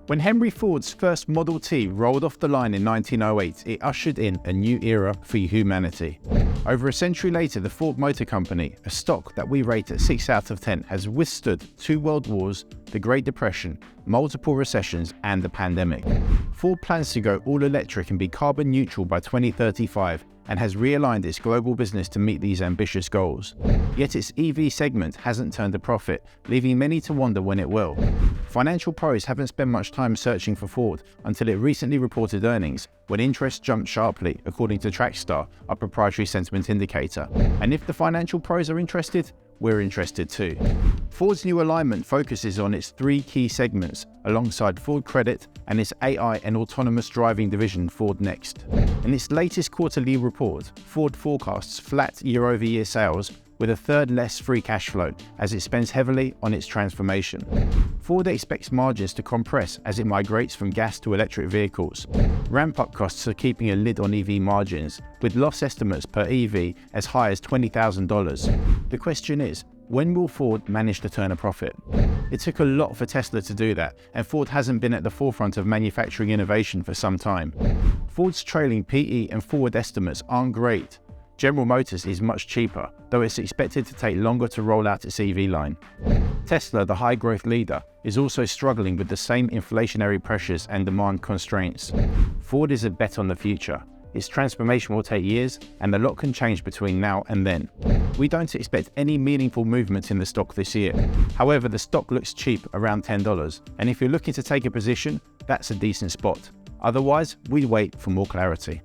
When Henry Ford's first Model T rolled off the line in 1908, it ushered in a new era for humanity. Over a century later, the Ford Motor Company, a stock that we rate at 6 out of 10, has withstood 2 world wars, the Great Depression, multiple recessions, and the pandemic. Ford plans to go all electric and be carbon neutral by 2035, and has realigned its global business to meet these ambitious goals. Yet its EV segment hasn't turned a profit, leaving many to wonder when it will. Financial pros haven't spent much time searching for Ford until it recently reported earnings, when interest jumped sharply, according to Trackstar, our proprietary sentiment indicator. And if the financial pros are interested, we're interested too. Ford's new alignment focuses on its 3 key segments, alongside Ford Credit and its AI and autonomous driving division, Ford Next. In its latest quarterly report, Ford forecasts flat year-over-year sales with a third less free cash flow as it spends heavily on its transformation. Ford expects margins to compress as it migrates from gas to electric vehicles. Ramp-up costs are keeping a lid on EV margins, with loss estimates per EV as high as $20,000. The question is, when will Ford manage to turn a profit? It took a lot for Tesla to do that, and Ford hasn't been at the forefront of manufacturing innovation for some time. Ford's trailing PE and forward estimates aren't great. General Motors is much cheaper, though it's expected to take longer to roll out its EV line. Tesla, the high-growth leader, is also struggling with the same inflationary pressures and demand constraints. Ford is a bet on the future. Its transformation will take years, and a lot can change between now and then. We don't expect any meaningful movement in the stock this year. However, the stock looks cheap, around $10, and if you're looking to take a position, that's a decent spot. Otherwise, we'd wait for more clarity.